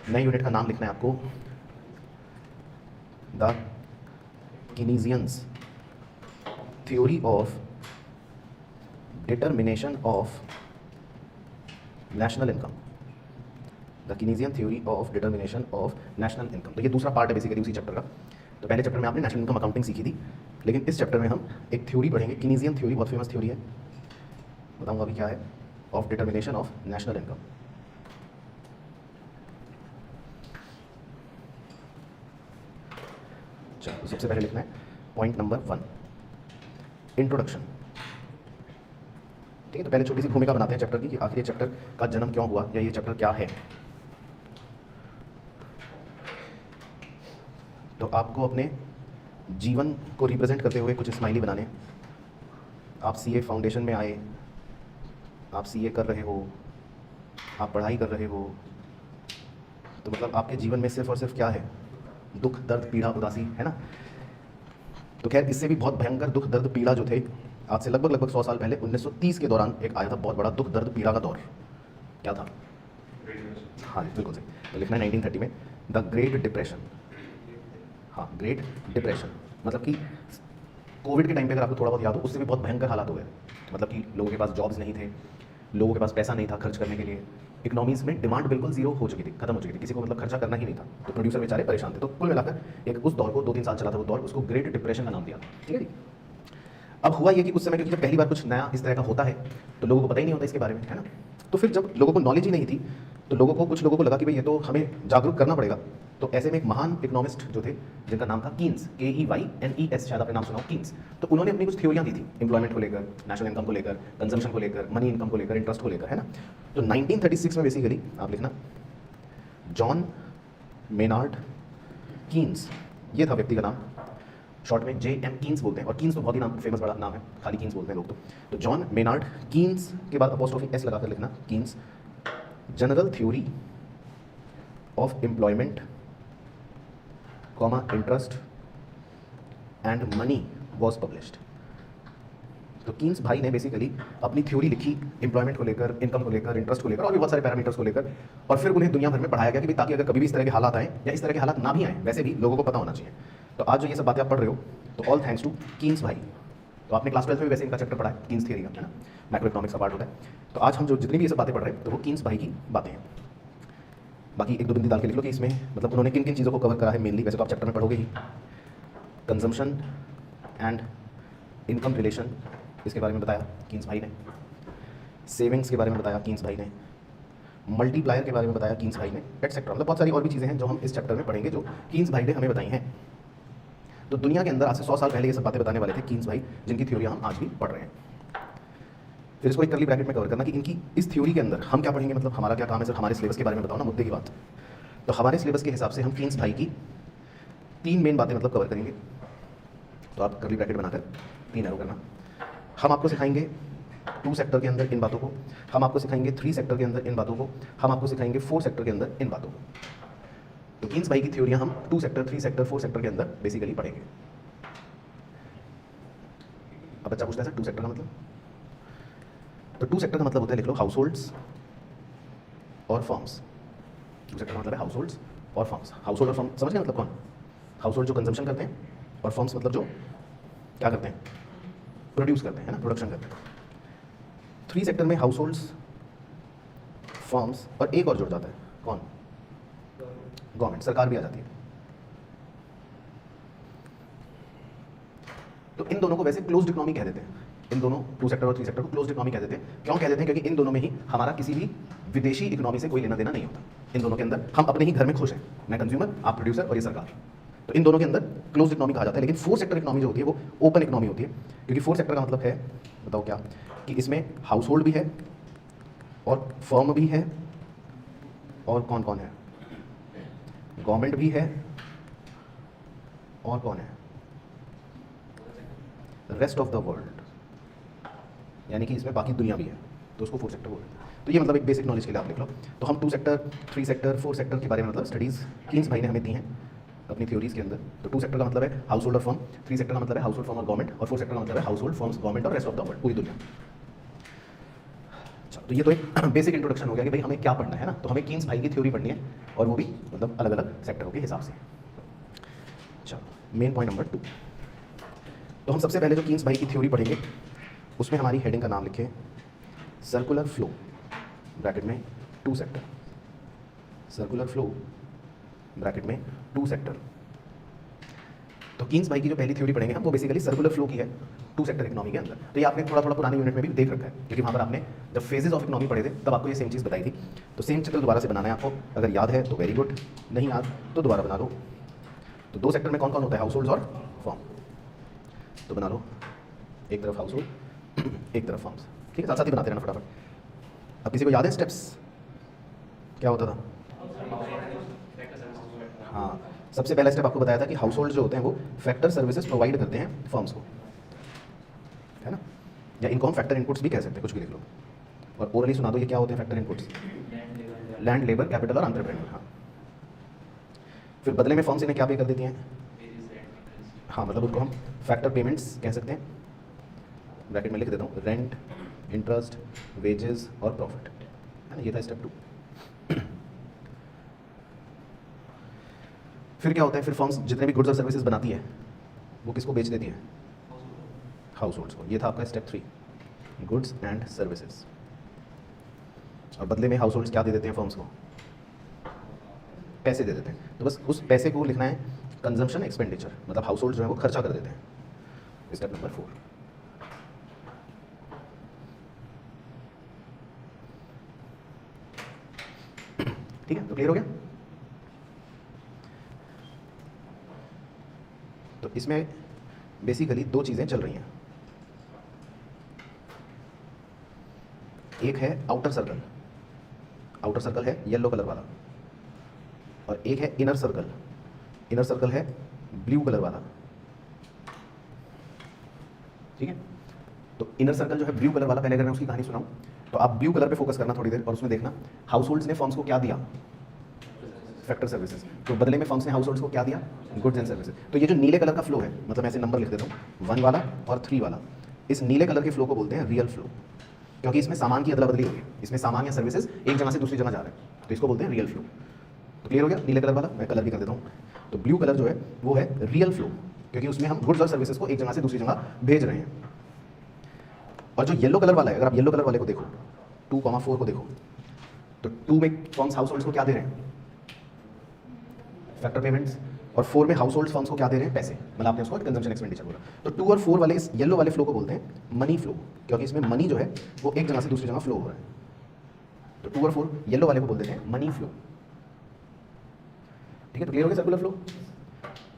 नए यूनिट का नाम लिखना है आपको, the Keynesians theory of determination of national income. The Keynesian theory of determination of national income. तो ये दूसरा पार्ट है बेसिकली उसी चैप्टर का। तो पहले चैप्टर में आपने नेशनल इनकम अकाउंटिंग सीखी थी, लेकिन इस चैप्टर में हम एक थ्योरी पढ़ेंगे, कीनीजियन थ्योरी, बहुत फेमस थ्योरी है, बताऊंगा अभी क्या है, of determination of national income. चलो तो सबसे पहले लिखना है पॉइंट नंबर 1, इंट्रोडक्शन। ठीक है, तो पहले छोटी सी भूमिका बनाते हैं चैप्टर की कि आखिर ये चैप्टर का जन्म क्यों हुआ या ये चैप्टर क्या है। तो आपको अपने जीवन को रिप्रेजेंट करते हुए कुछ स्माइली बनाने हैं। आप सीए फाउंडेशन में आए, आप सीए कर रहे हो, आप पढ़ाई कर रहे हो, तो मतलब आपके जीवन में सिर्फ और सिर्फ क्या है, दुख दर्द पीड़ा उदासी, है ना। तो खैर इससे भी बहुत भयंकर दुख दर्द पीड़ा जो थे, आज से लगभग 100 साल पहले 1930 के दौरान एक आया था बहुत बड़ा दुख दर्द पीड़ा का दौर। क्या था? हाँ बिल्कुल सही। तो लिखना है 1930 में द ग्रेट डिप्रेशन। हाँ, ग्रेट डिप्रेशन मतलब कि कोविड के टाइम पे अगर आपको थोड़ा बहुत याद हो, उससे भी बहुत भयंकर हालात हुए। मतलब कि लोगों के पास जॉब्स नहीं थे, लोगों के पास पैसा नहीं था खर्च करने के लिए, इकोनॉमीज में डिमांड बिल्कुल जीरो हो चुकी थी, खत्म हो चुकी थी, किसी को मतलब खर्चा करना ही नहीं था, तो प्रोड्यूसर बेचारे परेशान थे। तो कुल मिलाकर एक उस दौर को 2-3 साल चला था वो दौर, उसको ग्रेट डिप्रेशन का नाम दिया। ठीक है जी। अब हुआ ये कि उस समय क्योंकि जब पहली बार कुछ नया इस तरह का होता है तो लोगों को पता ही नहीं होता इसके बारे में, है ना। तो फिर जब लोगों को नॉलेज ही नहीं थी तो कुछ लोगों को लगा कि भाई ये तो हमें जागरूक करना पड़ेगा। तो ऐसे में एक महान इकोनॉमिस्ट जो थे जिनका नाम था कीन्स, KEYNES, शायद आपने नाम सुना हो, कीन्स। तो उन्होंने अपनी कुछ थ्योरियां दी थी एम्प्लॉयमेंट को लेकर, नेशनल इनकम को लेकर, कंजम्पशन को लेकर, मनी इनकम को लेकर, इंटरेस्ट को लेकर, है ना। तो 1936 में बेसिकली आप लिखना जॉन मेनार्ड कीन्स, ये था व्यक्ति का नाम, शॉर्ट में JM कीन्स बोलते हैं, और कीन्स तो बहुत ही नाम फेमस बड़ा नाम है, खाली कीन्स बोलते हैं लोग। तो जॉन मेनार्ड कीन्स के बाद अपोस्ट्रोफी S लगाकर लिखना Keynes, general theory of employment comma interest and money was published. तो कीन्स भाई ने बेसिकली अपनी थ्योरी लिखी एम्प्लॉयमेंट को लेकर, इनकम को लेकर, इंटरेस्ट को लेकर और भी बहुत सारे पैरामीटर्स को लेकर, और फिर उन्हें दुनिया भर में पढ़ाया गया कि ताकि अगर कभी भी इस तरह के हालात आए या इस तरह के हालात ना भी आए, वैसे भी लोगों को पता होना चाहिए। तो आज जो ये सब बातें आप पढ़ रहे हो तो ऑल थैंक्स टू कीन्स भाई। तो आपने क्लास 12 में वैसे इनका चैप्टर पढ़ा है, कीन्स थ्योरी का, है ना, मैक्रो इकोनॉमिक्स का पार्ट होता है। तो आज हम जो जितनी भी ये सब बातें पढ़ रहे हैं तो वो कीन्स भाई की बातें हैं। बाकी एक दो बिंदी डाल के लिख लो कि इसमें मतलब उन्होंने किन किन चीज़ों को कवर करा है मेनली, वैसे तो आप चैप्टर में पढ़ोगे ही। कंजम्पशन एंड इनकम रिलेशन, इसके बारे में बताया कीन्स भाई ने। सेविंग्स के बारे में बताया कीन्स भाई ने। मल्टीप्लायर के बारे में बताया कीन्स भाई ने, एटसेट्रा। मतलब बहुत सारी और भी चीज़ें हैं जो हम इस चैप्टर में पढ़ेंगे जो कीन्स भाई ने हमें बताई हैं। तो दुनिया के अंदर आज से 100 साल पहले ये सब बातें बताने वाले थे कीन्स भाई, जिनकी थ्योरी हम आज भी पढ़ रहे हैं। फिर इसको एक कर्ली ब्रैकेट में कवर करना कि इनकी इस थ्योरी के अंदर हम क्या पढ़ेंगे, मतलब हमारा क्या काम है। सर हमारे सिलेबस के बारे में बताओ ना, मुद्दे की बात। तो हमारे सिलेबस के हिसाब से हम कीन्स भाई की 3 मेन बातें मतलब कवर करेंगे। तो आप कर्ली ब्रैकेट बनाकर 3 एरो करना। हम आपको सिखाएंगे 2 सेक्टर के अंदर इन बातों को, हम आपको सिखाएंगे 3 सेक्टर के अंदर इन बातों को, हम आपको सिखाएंगे 4 सेक्टर के अंदर इन बातों को। तो कीन्स भाई की थ्योरियां हम 2 सेक्टर, 3 सेक्टर, 4 सेक्टर के अंदर बेसिकली पढ़ेंगे। अब बच्चा पूछता है सर 2 सेक्टर का मतलब, तो 2 सेक्टर का मतलब होता है, लिख लो, हाउस और फर्म्स। 2 सेक्टर का मतलब है हाउस और फर्म्स। हाउस और फर्म समझ गए मतलब कौन? हाउस जो कंजम्पशन करते हैं, और फर्म्स मतलब जो क्या करते हैं, प्रोड्यूस करते हैं, है ना, प्रोडक्शन करते हैं। 3 सेक्टर में हाउस फर्म्स और एक और जुड़ जाता है, कौन? गवर्नमेंट, सरकार भी आ जाती है। तो इन दोनों को वैसे क्लोज्ड इकोनॉमी कह देते हैं। इन दोनों 2 सेक्टर और 3 सेक्टर को क्लोज्ड इकोनॉमी कह देते हैं। क्यों कह देते हैं? क्योंकि इन दोनों में ही हमारा किसी भी विदेशी इकोनॉमी से कोई लेना देना नहीं होता। इन दोनों के अंदर हम अपने ही घर में खुश हैं, मैं कंज्यूमर, आप प्रोड्यूसर और ये सरकार। तो इन दोनों के अंदर क्लोज्ड इकोनॉमी कहा जाता है। लेकिन 4 सेक्टर इकोनॉमी जो होती है वो ओपन इकोनॉमी होती है। क्योंकि 4 सेक्टर का मतलब है, बताओ क्या, कि इसमें हाउस होल्ड भी है और फर्म भी है, और कौन कौन है, गवर्नमेंट भी है, और कौन है, रेस्ट ऑफ द वर्ल्ड, यानी कि इसमें बाकी दुनिया भी है। तो उसको 4 सेक्टर बोलते हैं। तो ये मतलब एक बेसिक नॉलेज के लिए आप लिख लो। तो हम 2 सेक्टर, 3 सेक्टर, 4 सेक्टर के बारे में मतलब स्टडीज़ कीन्स भाई ने हमें दी हैं अपनी थ्योरीज के अंदर। तो 2 सेक्टर का मतलब है हाउस होल्ड और फर्म, 3 सेक्टर का मतलब है हाउस होल्ड फर्म और गवर्नमेंट, और 4 सेक्टर का मतलब है हाउस होल्ड फर्म्स, गवर्नमेंट और रेस्ट ऑफ द वर्ल्ड, पूरी दुनिया। चलो तो ये तो एक बेसिक इंट्रोडक्शन हो गया कि भाई हमें क्या पढ़ना है ना, तो हमें कीन्स भाई की थ्योरी पढ़नी है और वो भी मतलब अलग अलग सेक्टरों के हिसाब से। चलो मेन पॉइंट नंबर 2। तो हम सबसे पहले जो कीन्स भाई की थ्योरी पढ़ेंगे उसमें हमारी हेडिंग का नाम लिखे सर्कुलर फ्लो ब्रैकेट में 2 सेक्टर, सर्कुलर फ्लो ब्रैकेट में 2 सेक्टर। तो कीन्स भाई की जो पहली थ्योरी पढ़ेंगे हम वो बेसिकली सर्कुलर फ्लो की है 2 सेक्टर इकोनॉमी के अंदर। तो ये आपने थोड़ा थोड़ा पुराने यूनिट में भी देख रखा है, क्योंकि वहाँ पर आपने जब फेजेस ऑफ इकोनॉमी पढ़े थे तब आपको ये सेम चीज़ बताई थी। तो सेम चित्र दोबारा से बनाना है आपको, अगर याद है तो वेरी गुड, नहीं याद तो दोबारा बना लो। तो 2 सेक्टर में कौन कौन होता है, हाउस होल्ड और फॉर्म। तो बना लो, एक तरफ हाउस होल्ड एक तरफ फॉर्म्स, ठीक है, साथ साथ ही बनाते रहना फटाफट। अब किसी को याद है स्टेप्स क्या होता था? हाँ, सबसे पहला स्टेप आपको बताया था कि हाउस होल्ड जो होते हैं वो फैक्टर सर्विसेज प्रोवाइड करते हैं फर्म्स को, है ना, या इनको हम फैक्टर इनपुट्स भी कह सकते हैं, कुछ भी लिख लो। और ओरली सुना दो ये क्या होते हैं factor inputs? Land, labour, capital और एंटरप्रेन्योर। हाँ, फिर बदले में फर्म्स इन्हें क्या पे कर देती हैं? हाँ, मतलब उनको हम फैक्टर पेमेंट्स कह सकते हैं। ब्रैकेट में लिख देता हूँ, रेंट, इंटरेस्ट, वेजेस और प्रॉफिट, है ना, ये था स्टेप 2। फिर क्या होता है, फिर फर्म्स जितने भी गुड्स और सर्विसेज बनाती है वो किसको बेच देती है? हाउस होल्ड्स को। ये था आपका स्टेप 3, गुड्स एंड सर्विसेज। और बदले में हाउस होल्ड्स क्या दे देते हैं फर्म्स को? पैसे दे देते हैं। तो बस उस पैसे को लिखना है कंजम्पशन एक्सपेंडिचर, मतलब हाउस होल्ड जो है वो खर्चा कर देते हैं। Step number 4। ठीक है, तो क्लियर हो गया? तो इसमें बेसिकली 2 चीज़ें चल रही हैं, एक है आउटर सर्कल, आउटर सर्कल है येलो कलर वाला, और एक है इनर सर्कल, इनर सर्कल है ब्लू कलर वाला। ठीक है, तो इनर सर्कल जो है ब्लू कलर वाला, पहले अगर मैं उसकी कहानी सुनाऊं तो आप ब्लू कलर पे फोकस करना थोड़ी देर और उसमें देखना हाउस होल्ड्स ने फर्म्स को क्या दिया? Factor services. तो बदले में फर्म्स ने हाउस होल्ड्स को क्या दिया? Goods and services. तो ये जो नीले कलर का फ्लो है, मतलब मैं ऐसे नंबर लिख देता हूँ 1 वाला और 3 वाला, इस नीले कलर के फ्लो को बोलते हैं रियल फ्लो, क्योंकि इसमें सामान की अदला बदली हो रही है, इसमें सामान या सर्विसेज एक जगह से दूसरी जगह जा रहे हैं, तो इसको बोलते हैं रियल फ्लो। तो क्लियर हो गया? नीले कलर वाला मैं कलर भी कर देता हूँ। तो ब्लू कलर जो है वो है रियल फ्लो, क्योंकि उसमें हम गुड्स और सर्विसेज को एक जगह से दूसरी जगह भेज रहे हैं। और जो येलो कलर वाला है, अगर आप येलो कलर वाले को देखो 2,4 को देखो, तो 2 में फर्म्स हाउस होल्ड्स को क्या दे रहे हैं? Factor payments. और 4 में हाउस होल्ड फर्म्स को क्या दे रहे हैं? पैसे, मतलब आपने उसको कंजम्पशन एक्सपेंडिचर बोला। तो 2 और 4 वाले इस येलो वाले फ्लो को बोलते हैं मनी फ्लो, क्योंकि इसमें मनी जो है वो एक जगह से दूसरी जगह फ्लो हो रहा है। तो 2 और 4 येलो वाले को बोलते हैं मनी फ्लो। ठीक है, तो क्लियर हो गया सर्कुलर फ्लो?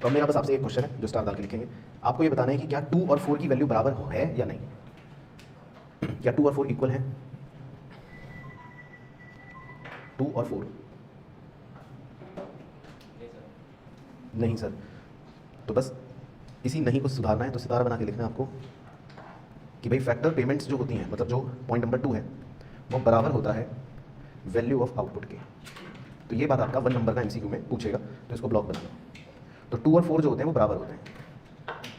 तो अब मेरा बस आपसे एक क्वेश्चन है जो स्टार डाल के लिखेंगे, आपको ये बताना है कि क्या 2 और 4 की वैल्यू बराबर है या नहीं? क्या 2 और 4 इक्वल है? 2 और 4 नहीं सर। तो बस इसी नहीं को सुधारना है, तो सितारा बना के लिखना है आपको कि भाई फैक्टर पेमेंट्स जो होती हैं, मतलब जो पॉइंट नंबर 2 है वो बराबर होता है वैल्यू ऑफ आउटपुट के। तो ये बात आपका 1 नंबर का एमसीक्यू में पूछेगा, तो इसको ब्लॉक बना लो। तो 2 और 4 जो होते हैं वो बराबर होते हैं,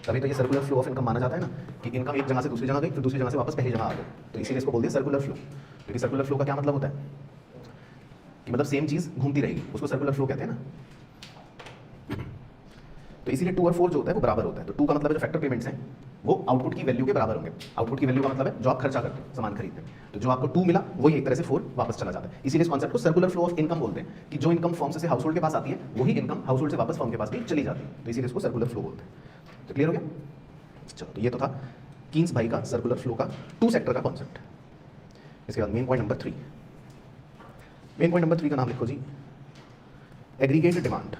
तभी तो ये सर्कुलर फ्लो ऑफ इनकम माना जाता है ना, कि इनकम एक जगह से दूसरी जगह गई, फिर दूसरी जगह से वापस पहली जगह आ गई, तो इसीलिए इसको बोल दिया सर्कुलर फ्लो। क्योंकि सर्कुलर फ्लो का क्या मतलब होता है कि मतलब सेम चीज़ घूमती रहेगी, उसको सर्कुलर फ्लो कहते हैं ना। तो इसीलिए 2 और 4 जो होता है वो बराबर होता है। तो 2 का मतलब है जो फैक्टर पेमेंट्स हैं वो आउटपुट की वैल्यू के बराबर होंगे। आउटपुट की वैल्यू का मतलब है जो आप खर्चा करते हो सामान खरीदते हैं, तो जो आपको 2 मिला वही एक तरह से 4 वापस चला जाता है। इसीलिए इस कॉन्सेप्ट को सर्कुलर फ्लो ऑफ इनकम बोलते हैं, कि जो इनकम फर्म से हाउस होल्ड के पास आती है वही इनकम हाउस होल्ड से वापस फर्म के पास भी चली जाती है, तो इसीलिए इसको सर्कुलर फ्लो बोलते हैं। तो क्लियर हो गया? चलो, तो ये तो था कीन्स भाई का सर्कुलर फ्लो का 2 सेक्टर का कॉन्सेप्ट। इसके बाद main point number 3, main point number 3 का नाम लिखो जी एग्रीगेट डिमांड,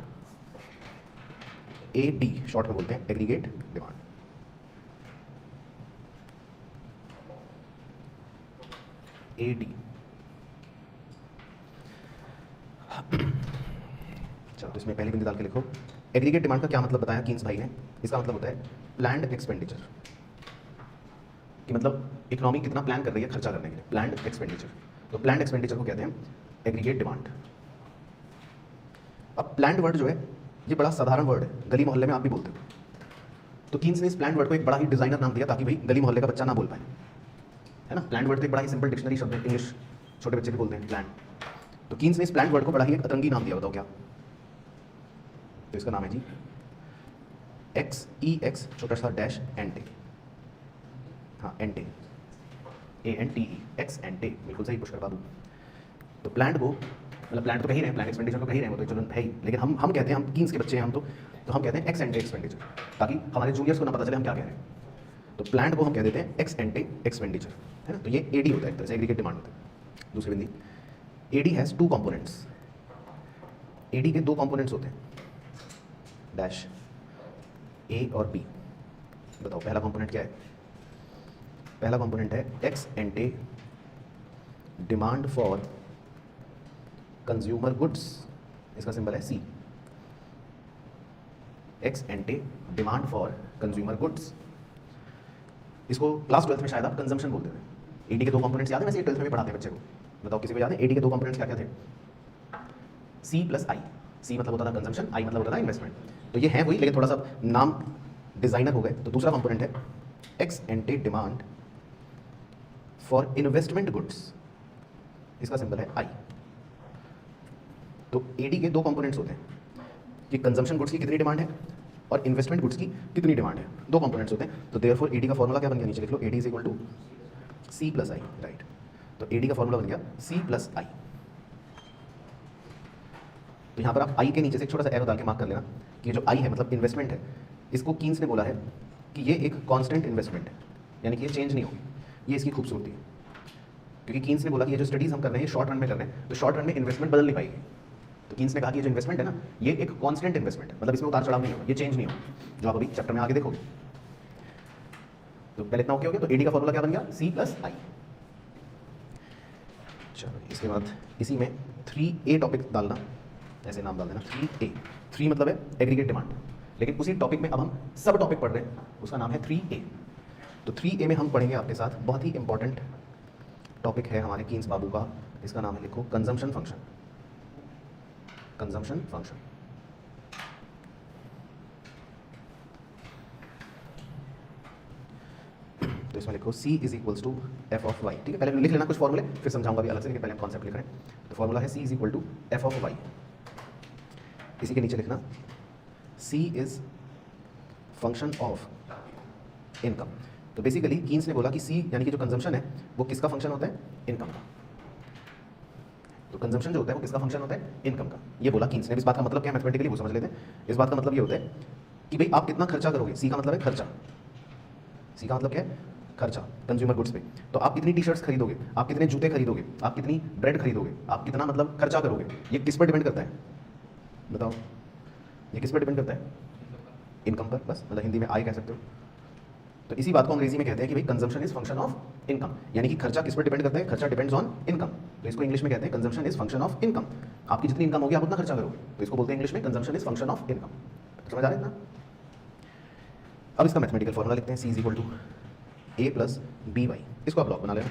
AD शॉर्ट में बोलते हैं एग्रीगेट डिमांड। AD। चलो, तो इसमें पहली बिंदी डाल के लिखो एग्रीगेट डिमांड का क्या मतलब बताया कीन्स भाई ने। इसका मतलब होता है प्लान्ड एक्सपेंडिचर, कि मतलब इकोनॉमी कितना प्लान कर रही है खर्चा करने के लिए, प्लान्ड एक्सपेंडिचर। तो प्लान्ड एक्सपेंडिचर को कहते हैं एग्रीगेट डिमांड। अब प्लान्ड वर्ड जो है ये बड़ा साधारण वर्ड है, गली मोहल्ले में आप भी बोलते हो, तो कीन्स ने इस प्लान्ड वर्ड को एक बड़ा ही डिजाइनर नाम दिया ताकि भाई गली मोहल्ले का बच्चा ना बोल पाए, है ना। प्लान्ड वर्ड तो एक बड़ा ही सिंपल डिक्शनरी शब्द है इंग्लिश छोटे बच्चे भी बोलते हैं प्लांट। तो कीन्स ने इस प्लांट वर्ड को बड़ा ही एक अतरंगी नाम दिया, बताओ क्या? तो इसका नाम है जी XEX छोटा सा डैश एंटे, हाँ एंटे, ANTE, एक्स एंटे, बिल्कुल सही पुष्कर बाबू। तो प्लांट को, मतलब प्लांट तो कह ही रहे हैं, प्लांट एक्सपेंडिचर तो कह ही रहे हैं, वो तो चलो है ही, लेकिन हम कहते हैं, हम कीन्स के बच्चे हैं हम, तो हम कहते हैं एक्स एंटे एक्सपेंडिचर, ताकि हमारे जूनियर्स को ना पता चले हम क्या कह रहे हैं। तो प्लांट को हम कह देते हैं एक्स एंटे एक्सपेंडिचर, है ना। तो ये AD होता है, एक तरह से एग्रीगेट डिमांड होता है। दूसरी बिंदी, AD हैज़ 2 कंपोनेंट्स, AD के 2 कंपोनेंट्स होते हैं, डैश A और B। बताओ पहला कंपोनेंट क्या है? पहला कंपोनेंट है x एंटे demand for consumer goods, इसका सिंबल है C। X एंटे demand for consumer goods, इसको क्लास 12th में शायद आप कंजम्पशन बोलते थे। AD के 2 कंपोनेंट्स याद है? वैसे 12th में भी पढ़ाते हैं बच्चे को। बताओ किसी को याद है AD के 2 कंपोनेंट्स क्या क्या थे? C plus I। C मतलब होता था कंजम्पशन, I मतलब होता था इन्वेस्टमेंट। तो ये है वही, लेकिन थोड़ा सा नाम डिजाइनर हो गए। तो दूसरा कंपोनेंट है x एंटे demand for investment goods, इसका सिंबल है I। तो AD के 2 कंपोनेंट्स होते हैं कि कंजम्पशन गुड्स की कितनी डिमांड है और इन्वेस्टमेंट गुड्स की कितनी डिमांड है, 2 कंपोनेंट्स होते हैं। तो देयरफॉर AD का फॉर्मूला क्या बन गया? नीचे लिख लो, AD is equal to C plus I, right. तो AD का फॉर्मूला बन गया C प्लस I। तो यहाँ पर आप I के नीचे से एक छोटा सा एरो डाल के मार्क कर लेना कि जो I है मतलब इन्वेस्टमेंट है, इसको कीन्स ने बोला है कि ये एक कांस्टेंट इन्वेस्टमेंट है, यानी कि ये चेंज नहीं होगी। ये इसकी खूबसूरती है, क्योंकि कीन्स ने बोला कि ये जो स्टडीज़ हम कर रहे हैं ये शॉर्ट रन में कर रहे हैं, तो शॉर्ट रन में इन्वेस्टमेंट बदल नहीं पाएगी। तो कीन्स ने कहा कि ये जो इन्वेस्टमेंट है ना, ये एक कांस्टेंट इन्वेस्टमेंट है, मतलब इसमें उतार चढ़ाव नहीं होगा, ये चेंज नहीं होगा, जो आप अभी चैप्टर में आगे देखोगे। तो पहले इतना ओके हो गया। तो AD का फॉर्मूला क्या बन गया? C plus I। चलो इसके बाद इसी में 3A टॉपिक डालना, ऐसे नाम डाल देना 3A। 3 मतलब है एग्रीगेट डिमांड, लेकिन उसी टॉपिक में अब हम सब टॉपिक पढ़ रहे हैं, उसका नाम है 3A। तो 3A में हम पढ़ेंगे आपके साथ बहुत ही इंपॉर्टेंट टॉपिक है हमारे कीन्स बाबू का, इसका नाम है, लिखो, कंजम्पशन फंक्शन। Consumption function. तो इसमें लिखो C is equals to F of Y. ठीक है, पहले लिख लेना कुछ फॉर्मूले, फिर समझाऊंगा भी अलग से, लेकिन पहले हम कॉन्सेप्ट लिख रहे हैं। तो फॉर्मूला है C is equal to F of Y. इसी के नीचे लिखना C is function of income. तो बेसिकली कीन्स ने बोला कि C यानी कि जो कंजम्पशन है वो किसका फंक्शन होता है? इनकम का। तो कंजम्पशन जो होता है वो किसका फंक्शन होता है? इनकम का। ये बोला कीन्स ने। इस बात का मतलब क्या मैथमेटिकली वो समझ लेते हैं। इस बात का मतलब ये होता है कि भाई आप कितना खर्चा करोगे। C का मतलब है खर्चा। C का मतलब क्या है? खर्चा कंज्यूमर गुड्स पे। तो आप कितनी टी-शर्ट्स खरीदोगे, आप कितने जूते खरीदोगे, आप कितनी ब्रेड खरीदोगे, आप कितना मतलब खर्चा करोगे, ये किस पर डिपेंड करता है? बताओ, ये किस पर डिपेंड करता है? इनकम पर, बस, मतलब हिंदी में आय कह सकते हो। तो इसी बात को अंग्रेजी में कहते हैं कि भाई consumption is function of income, यानी कि खर्चा किस पर डिपेंड करता है? खर्चा डिपेंड्स ऑन इनकम। तो इसको इंग्लिश में कहते हैं consumption is function of income. आपकी जितनी इनकम होगी आप उतना खर्चा करोगे, तो इसको बोलते हैं इंग्लिश में consumption is function of income. समझ आ रहा है इतना? अब इसका मैथमेटिकल फॉर्मूला लिखते हैं, C is equal to A plus B Y. इसको आप ब्लॉक बना लेना।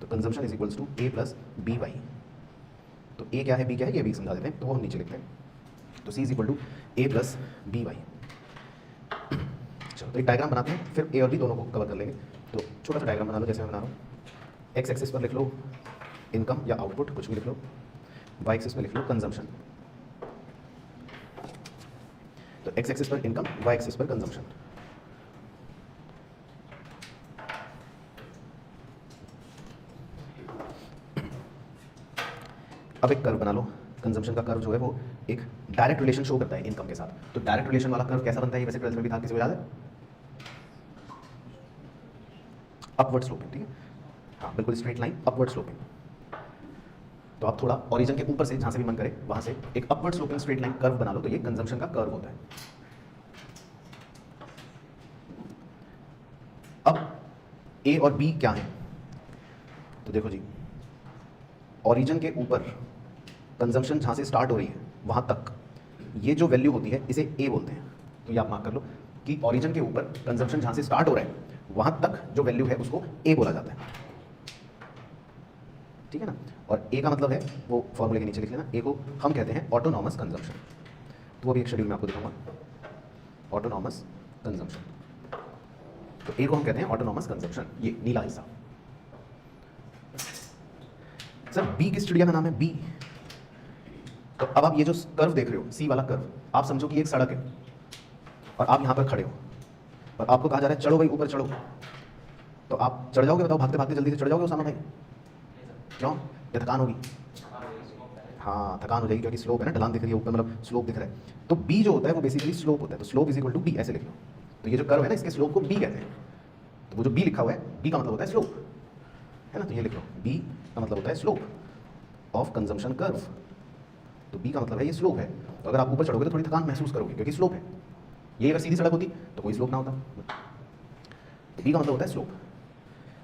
तो consumption is equals to A plus B Y. तो A क्या है, B क्या है, ये भी समझा देते हैं, तो वो हम नीचे लिखते हैं। तो C is equal to A plus B Y. चलो तो एक डायग्राम बनाते हैं, फिर A और B दोनों को कवर कर लेंगे। तो छोटा सा डायग्राम बना लो, जैसे मैं बना रहा हूँ। एक्स एक्सिस पर लिख लो इनकम या आउटपुट, कुछ भी लिख लो। वाई एक्सिस पर लिख लो कंजम्पशन। तो एक्स एक्सिस पर इनकम, वाई एक्सिस पर कंजम्पशन। अब एक कर्व बना लो। कंजम्पशन का कर्व जो है वो एक डायरेक्ट रिलेशन शो करता है इनकम के साथ। तो डायरेक्ट रिलेशन वाला कर्व कैसा बनता है, ये वैसे 12th में भी था, किसी को याद है? Upward sloping. ठीक है, हाँ बिल्कुल स्ट्रेट लाइन, अपवर्ड स्लोपिंग। तो आप थोड़ा ओरिजिन के ऊपर से, जहां से भी मन करे वहां से एक upward sloping straight line curve बना लो, तो ये कंजम्पशन का कर्व होता है। अब A और B क्या है? तो देखो जी, ओरिजिन के ऊपर कंजम्पशन जहाँ से स्टार्ट हो रही है वहाँ तक ये जो वैल्यू होती है इसे A बोलते हैं। तो ये आप मार्क कर लो कि ओरिजिन के ऊपर कंजम्पशन जहाँ से स्टार्ट हो रहा है वहाँ तक जो वैल्यू है उसको A बोला जाता है। ठीक है ना? और A का मतलब है, वो फॉर्मूले के नीचे लिख लेना, A को हम कहते हैं ऑटोनॉमस कंजम्पशन। तो वो भी एक शेड्यूल में आपको दिखाऊंगा, ऑटोनॉमस कंजम्पशन। तो A को हम कहते हैं ऑटोनॉमस कंजम्पशन, ये नीला हिस्सा। सर बी किस चिड़िया का नाम है? बी। तो अब आप ये जो कर्व देख रहे हो, सी वाला कर्व, आप समझो कि एक सड़क है और आप यहाँ पर खड़े हो और आपको कहा जा रहा है चढ़ो भाई ऊपर चढ़ो, तो आप चढ़ जाओगे? बताओ, भागते भागते जल्दी से चढ़ जाओगे उसामा भाई? क्यों? या थकान होगी? हाँ थकान हो जाएगी, क्योंकि स्लोप है ना, ढलान दिख रही है ऊपर, मतलब स्लोप दिख रहा है। तो बी जो होता है वो बेसिकली स्लोप होता है, तो slope is equal to B, ऐसे लिख लो। तो ये जो कर्व है ना, इसके स्लोप को बी कहते हैं। तो वो जो बी लिखा हुआ है, बी का मतलब होता है स्लोप, है ना? तो ये लिख लो, बी का मतलब होता है स्लोप ऑफ कंजम्पशन कर्व। तो बी का मतलब है ये स्लोप है। तो अगर आप ऊपर चढ़ोगे तो थोड़ी थकान महसूस करोगे, क्योंकि स्लोप है। ये अगर सीधी सड़क होती तो कोई स्लोप ना होता। तो बी का मतलब होता है स्लोप।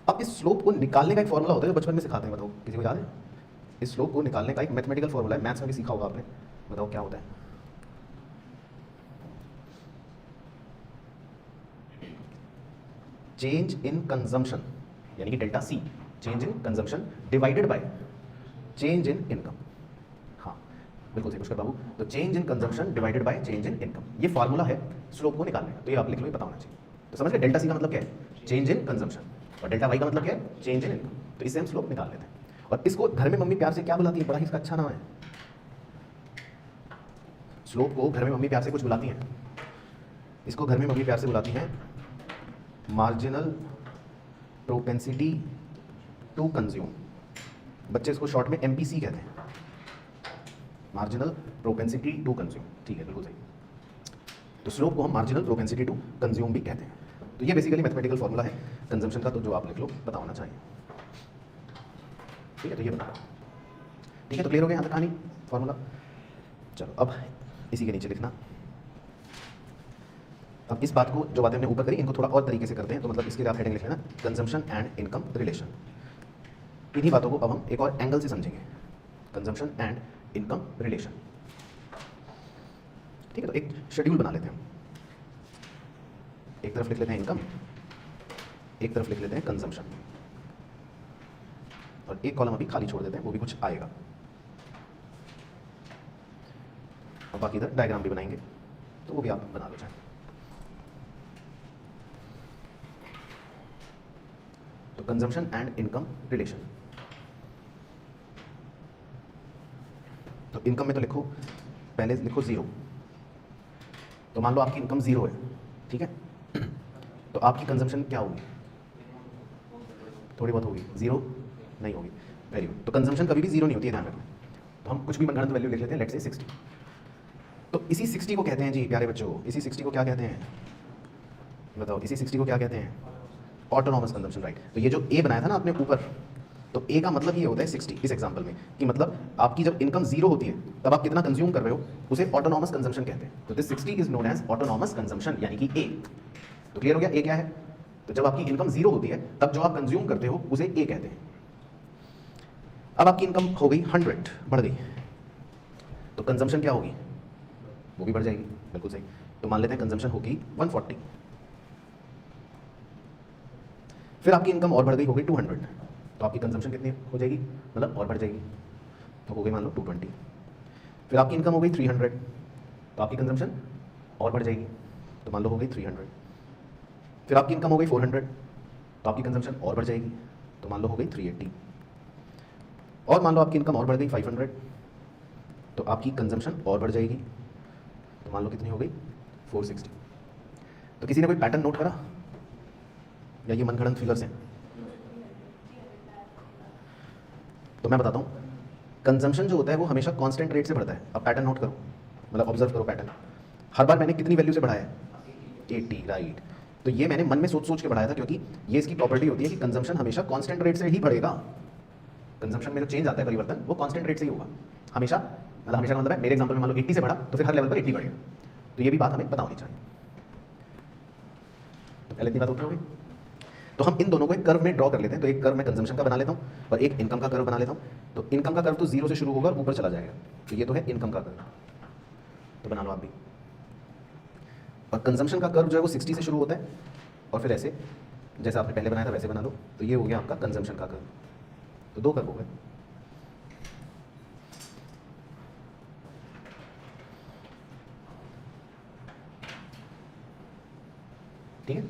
अब इस स्लोप को निकालने का एक फॉर्मूला होता है जो बचपन में सिखाते हैं, बताओ किसी को याद है? इस स्लोप को निकालने का एक मैथमेटिकल फॉर्मूला है, मैथ्स में भी सीखा होगा आपने, बताओ क्या होता है? चेंज इन कंजम्पशन, यानी कि delta C, change in consumption divided by change in income. हाँ बिल्कुल सही पुष्कर बाबू। तो change in consumption divided by change in income, ये फॉर्मूला है स्लोप को निकालने का। तो ये आप लिख लो, ये पता होना चाहिए। तो समझ गए, डेल्टा सी का मतलब क्या है? चेंज इन कंजम्पशन, और डेल्टा वाई का मतलब क्या है? Change in income. तो इससे हम स्लोप निकाल लेते हैं। और इसको घर में मम्मी प्यार से क्या बुलाती है? बड़ा ही इसका अच्छा नाम है। स्लोप को घर में मम्मी प्यार से कुछ बुलाती हैं, इसको घर में मम्मी प्यार से बुलाती हैं मार्जिनल प्रोपेंसिटी टू कंज्यूम। बच्चे इसको शॉर्ट में एमपीसी कहते हैं, मार्जिनल प्रोपेंसिटी टू कंज्यूम। ठीक है, बिल्कुल सही। तो स्लोप को हम मार्जिनल प्रोपेंसिटी टू कंज्यूम भी कहते हैं। तो ये बेसिकली मैथमेटिकल फॉर्मूला है कंजम्पशन का, तो जो आप लिख लो, पता होना चाहिए। ठीक है, तो ये बता, ठीक है, तो क्लियर हो गया यहाँ तक कहानी, फॉर्मूला। चलो अब इसी के नीचे लिखना। अब इस बात को, जो बातें हमने ऊपर करी, इनको थोड़ा और तरीके से करते हैं। तो मतलब इसके लिए आप हेडिंग लिख लेना, कंजम्पशन एंड इनकम रिलेशन। इन्हीं बातों को अब हम एक और एंगल से समझेंगे, कंजम्पशन एंड इनकम रिलेशन। ठीक है, तो एक शेड्यूल बना लेते हैं। एक तरफ लिख लेते हैं इनकम, एक तरफ लिख लेते हैं कंजम्पशन, और एक कॉलम अभी खाली छोड़ देते हैं, वो भी कुछ आएगा। और बाकी इधर डायग्राम भी बनाएंगे, तो वो भी आप बना लो चाहे। तो कंजम्पशन एंड इनकम रिलेशन। तो इनकम में तो लिखो, पहले लिखो 0। तो मान लो आपकी इनकम 0 है, ठीक है, तो आपकी कंजम्पशन क्या होगी? थोड़ी बहुत होगी, 0 नहीं होगी। Very good. तो कंजम्पशन कभी भी 0 नहीं होती है, ध्यान रखना। तो हम कुछ भी मनगढ़ंत वैल्यू लिख लेते हैं, लेट्स से 60। तो इसी 60 को कहते हैं जी प्यारे बच्चों, इसी 60 को क्या कहते हैं? बताओ, इसी 60 को क्या कहते हैं? Autonomous consumption, right. तो ये जो ए बनाया था ना आपने ऊपर, तो ए का मतलब ये होता है 60 इस एग्जांपल में, कि मतलब आपकी जब इनकम 0 होती है तब आप कितना कंज्यूम कर रहे हो, उसे ऑटोनॉमस कंजम्पशन कहते हैं। तो this 60 is known as autonomous consumption, यानी कि ए। तो क्लियर हो गया ए क्या है? तो जब आपकी इनकम 0 होती है तब जो आप कंज्यूम करते हो उसे ए कहते हैं। अब आपकी इनकम हो गई 100, बढ़ गई, तो कंजम्पशन क्या होगी? वो भी बढ़ जाएगी, बिल्कुल सही। तो मान लेते हैं कंजम्पशन होगी 140। फिर आपकी इनकम और बढ़ गई, हो गई 200, तो आपकी कंजम्पशन कितनी हो जाएगी, मतलब और बढ़ जाएगी, तो हो गई मान लो 220। फिर आपकी इनकम हो गई 300, तो आपकी कंजम्पशन और बढ़ जाएगी, तो मान लो हो गई 300। फिर आपकी इनकम हो गई 400, तो आपकी कंजम्पशन और बढ़ जाएगी, तो मान लो हो गई 380। और मान लो आपकी इनकम और बढ़ गई 500, तो आपकी कंजम्पशन और बढ़ जाएगी, तो मान लो कितनी हो गई 460। तो किसी ने कोई पैटर्न नोट करा, या ये मनगढ़ंत फिगर्स हैं? तो मैं बताता हूँ, कंजम्पशन जो होता है वो हमेशा कांस्टेंट रेट से बढ़ता है। अब पैटर्न नोट करो, मतलब ऑब्जर्व करो पैटर्न। हर बार मैंने कितनी वैल्यू से बढ़ाया है? 80, राइट। तो ये मैंने मन में सोच सोच के बढ़ाया था, क्योंकि ये इसकी प्रॉपर्टी होती है कि कंजम्पशन हमेशा कांस्टेंट रेट से ही बढ़ेगा। कंजम्पशन में जो चेंज आता है, परिवर्तन, वो कांस्टेंट रेट से ही होगा हमेशा। मतलब हमेशा का मतलब है, मेरे एग्जाम्पल में मान लो 80 से बढ़ा तो फिर हर लेवल पर 80 बढ़ेगा। तो ये भी बात हमें पता होनी चाहिए। तो पहले इतनी बात होती होगी। तो हम इन दोनों को एक कर्व में ड्रॉ कर लेते हैं। तो एक कर्व मैं कंजम्पशन का बना लेता हूँ और एक इनकम का कर्व बना लेता हूँ। तो इनकम का कर्व तो 0 से शुरू होगा और ऊपर चला जाएगा, तो ये तो है इनकम का कर्व, तो बना लो आप भी। और कंजम्पशन का कर्व जो है वो 60 से शुरू होता है और फिर ऐसे जैसे आपने पहले बनाया था वैसे बना लो। तो ये हो गया आपका कंजम्पशन का कर्व। तो 2 कर्व हो गए। ठीक है,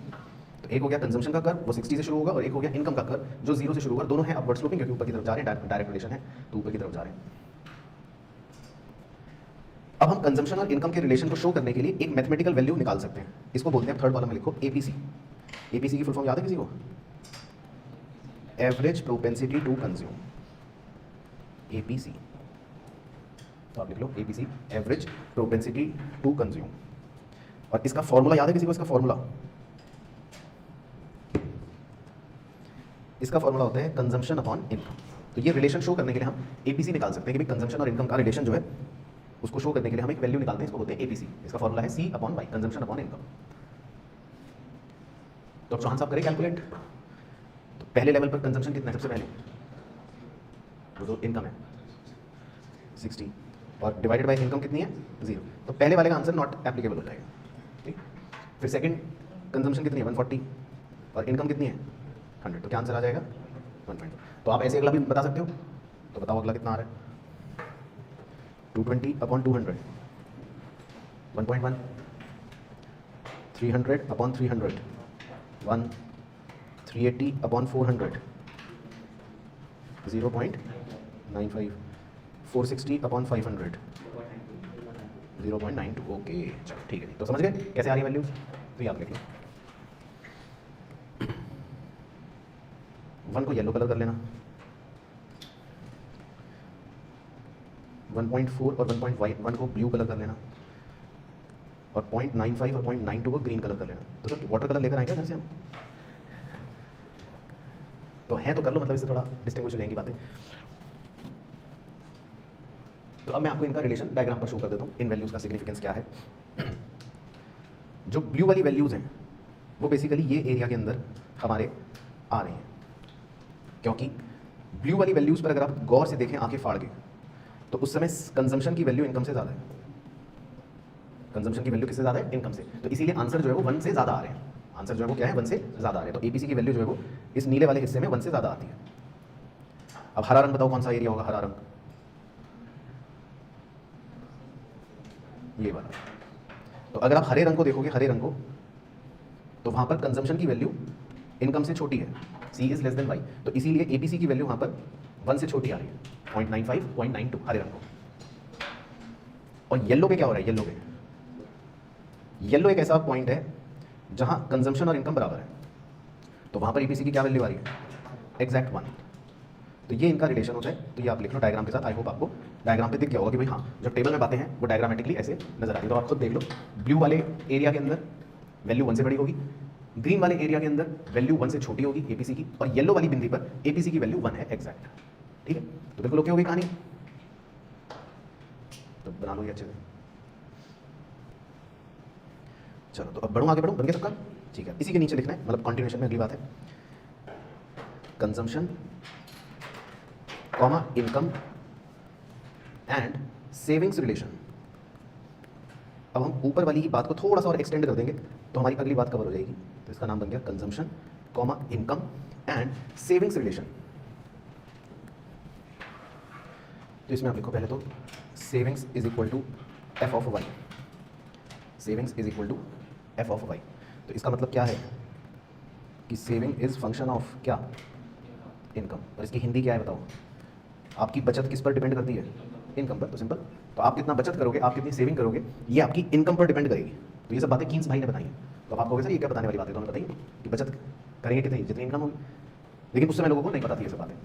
तो एक हो गया कंजम्पशन का कर्व, वो 60 से शुरू होगा, और एक हो गया इनकम का कर्व जो 0 से शुरू होगा। दोनों है अपवर्ड स्लोपिंग क्योंकि ऊपर की तरफ जा रहे हैं, डायरेक्ट रिलेशन है तो ऊपर की तरफ जा रहे हैं। अब हम कंजम्पशन और इनकम के रिलेशन को शो करने के लिए एक मैथमेटिकल वैल्यू निकाल सकते हैं। इसको बोलते हैं, थर्ड कॉलम में लिखो एपीसी। एपीसी की फुल फॉर्म याद है किसी को? Average propensity to consume, APC. तो आप लिख लो APC, average propensity to consume. और इसका फॉर्मूला याद है किसी को? इसका फॉर्मूला होता है कंजम्पशन अपॉन इनकम। तो ये रिलेशन शो करने के लिए हम एपीसी निकाल सकते हैं कि भाई कंजम्पशन और इनकम का रिलेशन जो है उसको शो करने के लिए हम एक वैल्यू निकालते हैं, इसको बोलते हैं एपीसी। इसका फॉर्मूला है C upon Y, consumption upon income. तो अब चौहान साहब करें कैलकुलेट। तो पहले लेवल पर कंजम्पशन कितना है? सबसे पहले जो इनकम है 60 और डिवाइडेड बाय इनकम कितनी है? 0। तो पहले वाले का आंसर नॉट एप्लीकेबल हो जाएगा, ठीक। फिर सेकंड कंजम्पशन कितनी है? 140 और इनकम कितनी है? 100। तो क्या आंसर आ जाएगा? 1.2। तो आप ऐसे अगला भी बता सकते हो, तो बताओ अगला कितना आ रहा है? 220 upon 200, 1.1, 300 upon 300, 1, 380 upon 400, 0.95, 460 upon 500, 0.92। Okay चलो ठीक है। तो समझ गए कैसे आ रही है वैल्यूज? तो याद लिख लो। 1 को येलो कलर कर लेना, 1.4 और 1.1 को ब्लू कलर कर लेना, और 0.95 और 0.92 को ग्रीन कलर कर लेना। तो सर वाटर कलर लेकर आएंगे घर से हम? तो है तो कर लो, मतलब इससे थोड़ा डिस्टिंग्विश हो जाएंगी बातें। तो अब मैं आपको इनका रिलेशन डायग्राम पर शो कर देता हूँ, इन वैल्यूज़ का सिग्निफिकेंस क्या है। जो ब्लू वाली वैल्यूज़ हैं वो बेसिकली ये एरिया के अंदर हमारे आ रही हैं, क्योंकि ब्लू वाली वैल्यूज़ पर अगर आप गौर से देखें आंखें फाड़ के, तो उस समय कंजम्पशन की वैल्यू इनकम से ज़्यादा है। कंजम्पशन की वैल्यू किससे ज़्यादा है? इनकम से। तो इसीलिए आंसर जो है वो 1 से ज़्यादा आ रहे हैं। आंसर जो है वो क्या है? 1 से ज़्यादा आ रहे हैं। तो एपीसी की वैल्यू जो है वो इस नीले वाले हिस्से में 1 से ज़्यादा आती है। अब हरा रंग बताओ कौन सा एरिया होगा? हरा रंग ये वाला। तो अगर आप हरे रंग को देखोगे, हरे रंग को, तो वहाँ पर कंजम्पशन की वैल्यू इनकम से छोटी है, सी इज लेस देन वाई। तो इसीलिए एपीसी की वैल्यू वहाँ पर 1 से छोटी आ रही है, 0.95, 0.92 हरे रंग को। और येलो पे क्या हो रहा है? येलो एक ऐसा पॉइंट है जहाँ कंजम्पशन और इनकम बराबर है, तो वहाँ पर एपीसी की क्या वैल्यू आ रही है? एग्जैक्ट 1। तो ये इनका रिलेशन होता है। तो ये आप लिख लो डायग्राम के साथ। आई होप आपको डायग्राम पे दिख गया होगा कि भाई हाँ, जब टेबल में बातें हैं वो डायग्रामेटिकली ऐसे नजर आती है। तो आप खुद देख लो, ब्लू वाले एरिया के अंदर वैल्यू 1 से बड़ी होगी, ग्रीन वाले एरिया के अंदर वैल्यू 1 से छोटी होगी एपीसी की, और येलो वाली बिंदी पर एपीसी की वैल्यू 1 है एग्जैक्ट, ठीक है। तो बिल्कुल ओके होगी कहानी। तो बना लो ये अच्छे से। चलो तो अब बढ़ो, आगे बढ़ो, बन गया सबका? ठीक है। इसी के नीचे लिखना है, मतलब कॉन्टिन्यूएशन में अगली बात है consumption comma income and savings relation. अब हम ऊपर वाली की बात को थोड़ा सा और एक्सटेंड कर देंगे तो हमारी अगली बात कवर हो जाएगी। तो इसका नाम बन गया consumption comma income and savings relation. तो इसमें आप लिखो पहले तो savings is equal to F of Y. Savings is equal to F of Y. तो इसका मतलब क्या है कि सेविंग इज फंक्शन ऑफ क्या? इनकम। और इसकी हिंदी क्या है बताओ? आपकी बचत किस पर डिपेंड करती है? इनकम पर। तो सिंपल, तो आप कितना बचत करोगे, आप कितनी सेविंग करोगे, ये आपकी इनकम पर डिपेंड करेगी। तो ये सब बातें कीन्स भाई ने बताई हैं। तो आप कहोगे सर ये क्या बताने वाली बात है? तो हमें बताइए कि बचत करेंगे कितनी, जितनी इनकम होगी। लेकिन उस समय लोगों को नहीं पता थी ये सब बातें।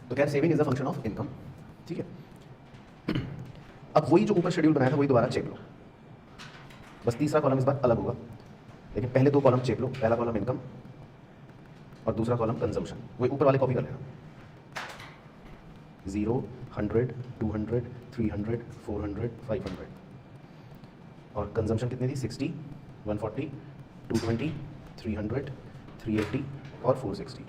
तो खैर saving is a function of income, ठीक है। अब वही जो ऊपर शेड्यूल बनाया था वही दोबारा चेक लो, बस तीसरा कॉलम इस बार अलग होगा, लेकिन पहले 2 कॉलम चेक लो। पहला कॉलम इनकम और दूसरा कॉलम कंजम्पशन। वही ऊपर वाले कॉपी कर लेना, 0, 100, 200, 300, 400, 500। और कंजम्पशन कितनी थी? 60, 140, 220, 300, 380 और 460।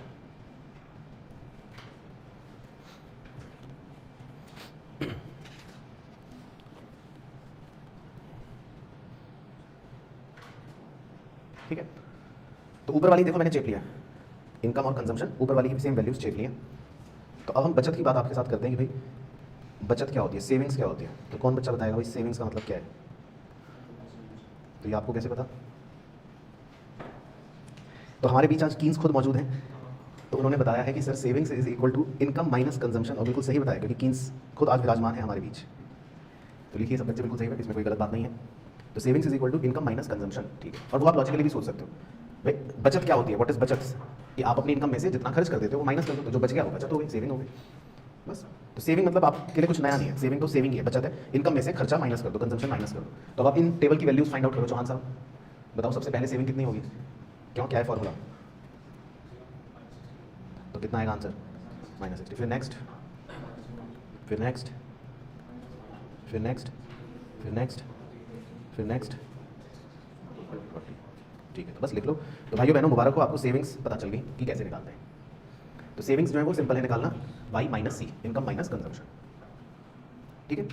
ठीक है। तो ऊपर वाली देखो मैंने चेक लिया, इनकम और कंजम्पशन ऊपर वाली की सेम वैल्यूज चेक लिए। तो अब हम बचत की बात आपके साथ करते हैं कि भाई बचत क्या होती है, सेविंग्स क्या होती है। तो कौन बच्चा बताएगा भाई सेविंग्स का मतलब क्या है? तो ये आपको कैसे पता? तो हमारे बीच आज कीन्स खुद मौजूद हैं, तो उन्होंने बताया है कि sir savings is equal to income minus consumption, और बिल्कुल सही बताया क्योंकि कीन्स खुद आज विराजमान है हमारे बीच। तो लिखिए सब बच्चे बिल्कुल सही है, इसमें कोई गलत बात नहीं है। तो savings is equal to income minus consumption, ठीक है। और वो आप लॉजिकली भी सोच सकते हो, भाई बचत क्या होती है, व्हाट इज बचत, कि आप अपनी इनकम में से जितना खर्च कर देते हो वो माइनस कर दो, तो जो बच गया वो बचत हो गई, सेविंग हो गई, बस। तो सेविंग मतलब आपके लिए कुछ नया नहीं है, सेविंग तो सेविंग ही है, बचत है। इनकम में से खर्चा माइनस कर दो, कंजम्पशन माइनस कर दो। तो अब आप इन टेबल की वैल्यूज फाइंड आउट करो। चौहान साहब बताओ सबसे पहले सेविंग कितनी होगी, क्यों, क्या है फॉर्मूला, तो कितना आएगा आंसर, -60। फिर नेक्स्ट, फिर नेक्स्ट, फिर नेक्स्ट, फिर नेक्स्ट, फिर नेक्स्ट, ठीक है। तो बस लिख लो। तो भाइयों बहनों मुबारक हो, आपको सेविंग्स पता चल गई कि कैसे निकालते हैं। तो सेविंग्स जो है वो सिंपल है निकालना, y माइनस सी, इनकम माइनस कंजम्पशन, ठीक है।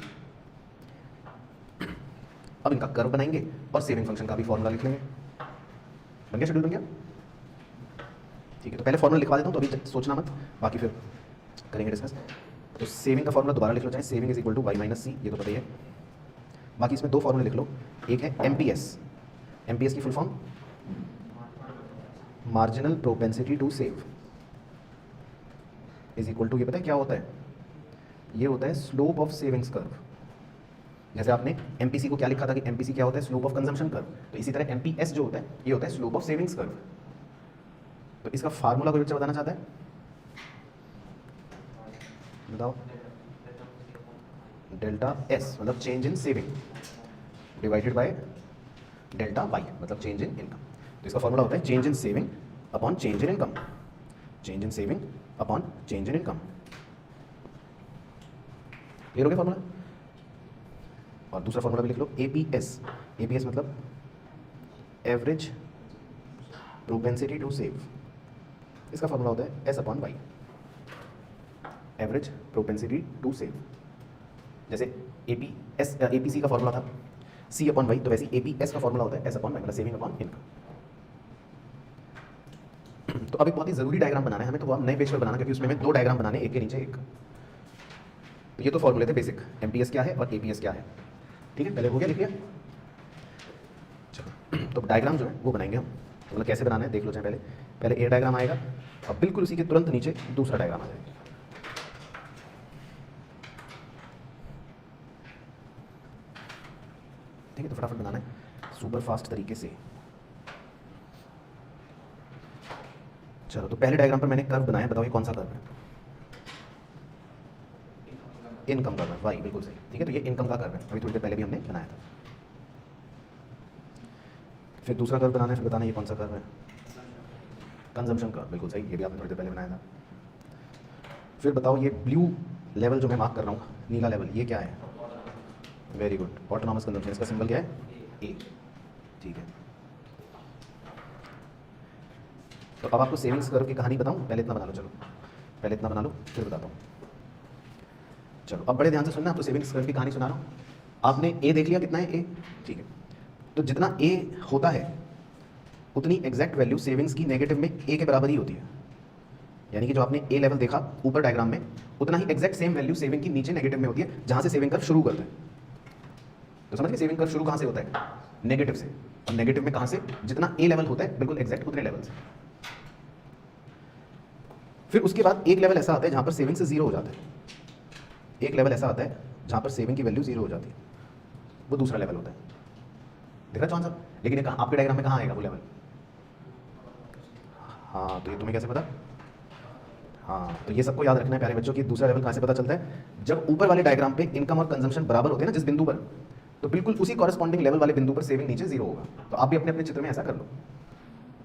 अब इनका कर्व बनाएंगे और सेविंग फंक्शन का भी फॉर्मूला लिख लेंगे। बन गया, शेड्यूल बन गया, ठीक है। तो पहले फॉर्मूला लिखवा देता हूँ, तो अभी सोचना मत, बाकी फिर करेंगे डिस्कस। तो सेविंग का फॉर्मूला दोबारा लिख लो, चाहे saving is equal to y minus C, ये तो पता ही है। बाकी इसमें दो फॉर्मूले लिख लो, एक है MPS, MPS की full form marginal propensity to save, is equal to, ये पता है क्या होता है, ये होता है स्लोप ऑफ सेविंग्स कर्व। जैसे आपने MPC को क्या लिखा था कि MPC क्या होता है, स्लोप ऑफ कंजम्पशन कर्व, तो इसी तरह MPS जो होता है ये होता है स्लोप ऑफ सेविंग्स कर्व। तो इसका फार्मूला कोई बच्चा बताना चाहता है, बताओ। डेल्टा S मतलब change in saving divided by delta Y मतलब चेंज इन इनकम। तो इसका फॉर्मूला होता है change in saving upon change in income, change in saving upon change in income. Clear हो गया फॉर्मूला। और दूसरा फॉर्मूला भी लिख लो, APS, APS मतलब एवरेज प्रोपेंसिटी टू सेव, इसका फॉर्मूला होता है S upon Y, average propensity to save. जैसे APC का फॉर्मूला था C अपॉन Y, तो वैसे APS का फॉर्मूला होता है S अपॉन Y मतलब सेविंग अपॉन इनकम। तो अब एक बहुत ही जरूरी डायग्राम बनाना है हमें, तो वो हम नए पेज पर बनाना, क्योंकि उसमें हमें दो डायग्राम बनाने, एक के नीचे एक। तो ये तो फॉर्मूले थे बेसिक, MPS क्या है और APS क्या है, ठीक है। पहले हो गया, लिख लिया। चलो तो डायग्राम जो है वो बनाएंगे हम, तो मतलब कैसे बनाना है देख लो। चाहे पहले ए डायग्राम आएगा और बिल्कुल उसी के तुरंत नीचे दूसरा डायग्राम आ जाएगा। ठीक है, तो फटाफट बनाना है सुपर फास्ट तरीके से। चलो तो पहले डायग्राम पर मैंने कर्व बनाया, बताओ ये कौन सा कर्व है, इनकम कर्व है, वाई बिल्कुल सही, ठीक है। तो ये इनकम का कर्व है, अभी थोड़ी देर पहले भी हमने बनाया था। फिर दूसरा कर्व बनाना है, फिर बताना ये कौन सा कर्व है, कंजम्पशन कर्व, बिल्कुल सही, ये भी आपने थोड़ी देर पहले बनाया था। फिर बताओ ये ब्लू लेवल जो मैं मार्क कर रहा हूँ, नीला लेवल, ये क्या है, वेरी गुड, ऑटोनॉमस कंजम्पशन, इसका सिंबल क्या है, ए, ठीक है। तो अब आपको सेविंग्स कर्व की कहानी बताऊं, पहले इतना बना लो, चलो पहले इतना बना लो फिर बताता हूँ। चलो अब बड़े ध्यान से सुनना, आपको सेविंग्स कर्व की कहानी सुना रहा हूँ। आपने ए देख लिया, कितना है ए, ठीक है। तो जितना ए होता है उतनी एग्जैक्ट वैल्यू सेविंग्स की नेगेटिव में ए के बराबर ही होती है। यानी कि जो आपने ए लेवल देखा ऊपर डायग्राम में, उतना ही एग्जैक्ट सेम वैल्यू सेविंग की नीचे नेगेटिव में होती है, जहाँ से सेविंग कर्व शुरू करता है। तो समझ गए, सेविंग कर्व शुरू कहाँ से होता है, नेगेटिव से, और नेगेटिव में कहाँ से, जितना ए लेवल होता है बिल्कुल एग्जैक्ट उतने लेवल से। फिर उसके बाद एक लेवल ऐसा आता है जहाँ पर सेविंग से जीरो हो जाता है, एक लेवल ऐसा आता है जहाँ पर सेविंग की वैल्यू जीरो हो जाती है, वो दूसरा लेवल होता है। देख रहा चौहान साहब, लेकिन ये आपके डायग्राम में कहाँ आएगा वो लेवल, हाँ तो ये तुम्हें कैसे पता, हाँ तो ये सबको याद रखना है प्यारे बच्चों की दूसरा लेवल कहाँ से पता चलता है, जब ऊपर वाले डायग्राम पे इनकम और कंजम्पशन बराबर होते हैं ना जिस बिंदु पर, तो बिल्कुल उसी कॉरेस्पॉन्डिंग लेवल वाले बिंदु पर सेविंग नीचे जीरो होगा। तो आप भी अपने अपने चित्र में ऐसा कर लो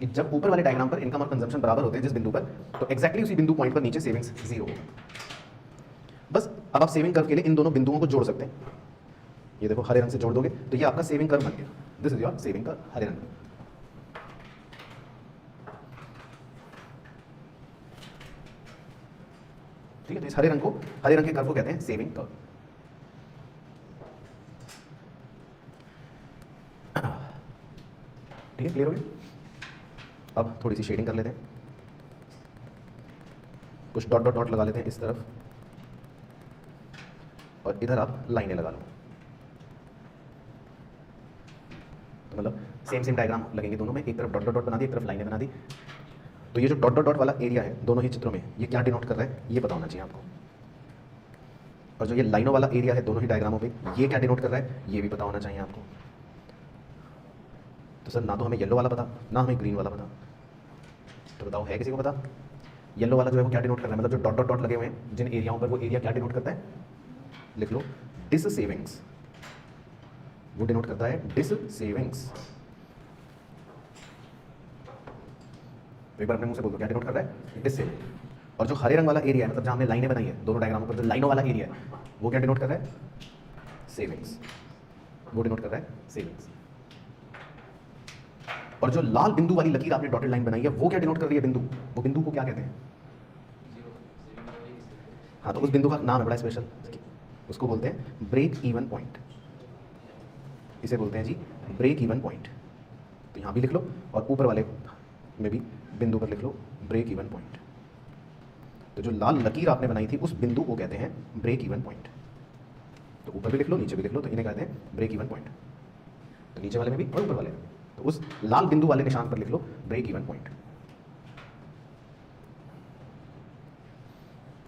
कि जब ऊपर वाले डायग्राम पर इनकम और कंजम्पशन बराबर होते हैं जिस बिंदु पर, तो एक्जैक्टली उसी बिंदु पॉइंट पर नीचे सेविंग्स जीरो होगा। बस अब आप सेविंग कर्व के लिए इन दोनों बिंदुओं को जोड़ सकते हैं, ये देखो हरे रंग से जोड़ दोगे तो ये आपका सेविंग कर्व बन गया, this is your saving curve, हरे रंग। ठीक है, तो इस हरे रंग के कर्व को कहते हैं सेविंग कर्व। ठीक है, क्लियर हो गया। अब थोड़ी सी शेडिंग कर लेते हैं, कुछ डॉट डॉट डॉट लगा लेते हैं इस तरफ, और इधर आप लाइनें लगा लो। तो मतलब सेम डायग्राम लगेंगे दोनों में, एक तरफ डॉट डॉट डॉट बना दी, एक तरफ लाइनें बना दी। तो ये जो डॉट डॉट डॉट वाला एरिया है दोनों ही चित्रों में, ये क्या डिनोट कर रहा है ये पता होना चाहिए आपको। और जो ये लाइनों वाला एरिया है दोनों ही डायग्रामों पे, ये क्या डिनोट कर रहा है ये भी पता होना चाहिए आपको। तो सर ना तो हमें येलो वाला पता, ना हमें ग्रीन वाला पता, तो बताओ है किसी को पता? येलो वाला जो है वो क्या डिनोट कर रहा है, मतलब जो डॉट डॉट डॉट लगे हुए हैं जिन एरियाओं पर, वो एरिया क्या डिनोट करता है? लिख लो, डिस सेविंग्स। वो डिनोट करता है डिस सेविंग्स। एक बार अपने मुंह से बोल दो, क्या डिनोट कर रहा है? This saving. और जो हरे रंग वाला एरिया है, मतलब जहाँ हमने लाइनें बनाई है दोनों डायग्रामों पर, जो लाइनों वाला एरिया है वो क्या डिनोट कर रहा है? सेविंग्स। वो डिनोट कर रहा है सेविंग्स। और जो लाल बिंदु वाली लकीर आपने डॉटेड लाइन बनाई है वो क्या डिनोट कर रही है? बिंदु। वो बिंदु को क्या कहते हैं? हाँ, तो उस बिंदु का नाम है बड़ा स्पेशल, उसको बोलते हैं ब्रेक इवन पॉइंट। इसे बोलते हैं जी ब्रेक इवन पॉइंट। तो यहाँ भी लिख लो और ऊपर वाले में भी बिंदु पर लिख लो ब्रेक इवन पॉइंट। तो जो लाल लकीर आपने बनाई थी उस बिंदु को कहते हैं ब्रेक इवन पॉइंट। तो ऊपर भी लिख लो नीचे भी लिख लो, तो इन्हें कहते हैं ब्रेक इवन पॉइंट। तो नीचे वाले में भी और ऊपर वाले में, तो उस लाल बिंदु वाले निशान पर लिख लो ब्रेक इवन पॉइंट।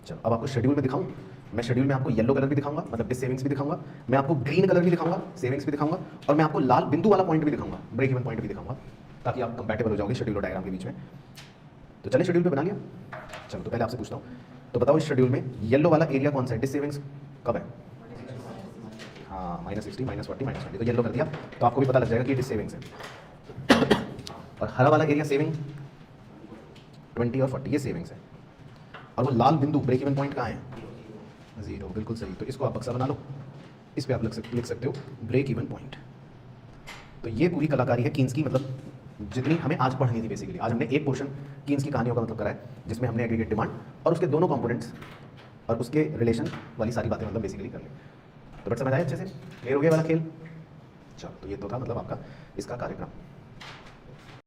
चलो अब आपको शेड्यूल में दिखाऊं। मैं शेड्यूल में आपको येलो कलर भी दिखाऊंगा, मतलब डिस सेविंग्स भी दिखाऊंगा, मैं आपको ग्रीन कलर भी दिखाऊंगा, सेविंग्स भी दिखाऊंगा, और मैं आपको लाल बिंदु वाला पॉइंट भी दिखाऊंगा, ब्रेक इवन पॉइंट भी दिखाऊंगा, ताकि आप कंपैटिबल हो जाओगे शेड्यूल और डायग्राम के बीच में। तो चलिए शेड्यूल पे बना लिया। चलो तो पहले आपसे पूछता हूँ, तो बताओ इस शेड्यूल में येलो वाला एरिया कौन सा है? डिस सेविंग्स कब है? हाँ, -60, -40, -20। तो येलो कर दिया तो आपको भी पता लग जाएगा कि डिस सेविंग्स है। और हरा वाला एरिया सेविंग 20 और 40, ये सेविंग्स है। और वो लाल बिंदु ब्रेक इवन पॉइंट कहाँ है? 0। बिल्कुल सही। तो इसको आप बक्सा बना लो, इस पर आप लिख सकते हो ब्रेक इवन पॉइंट। तो ये पूरी कलाकारी है कीन्स की, मतलब जितनी हमें आज पढ़नी थी बेसिकली। आज हमने एक पोर्शन कीन्स की कहानियों का मतलब करा है, जिसमें हमने एग्रीगेट डिमांड और उसके दोनों कंपोनेंट्स और उसके रिलेशन वाली सारी बातें मतलब बेसिकली कर ली। तो बट समझ आया अच्छे से? क्लियर हो गया वाला खेल? चलो, तो ये तो था मतलब आपका इसका कार्यक्रम।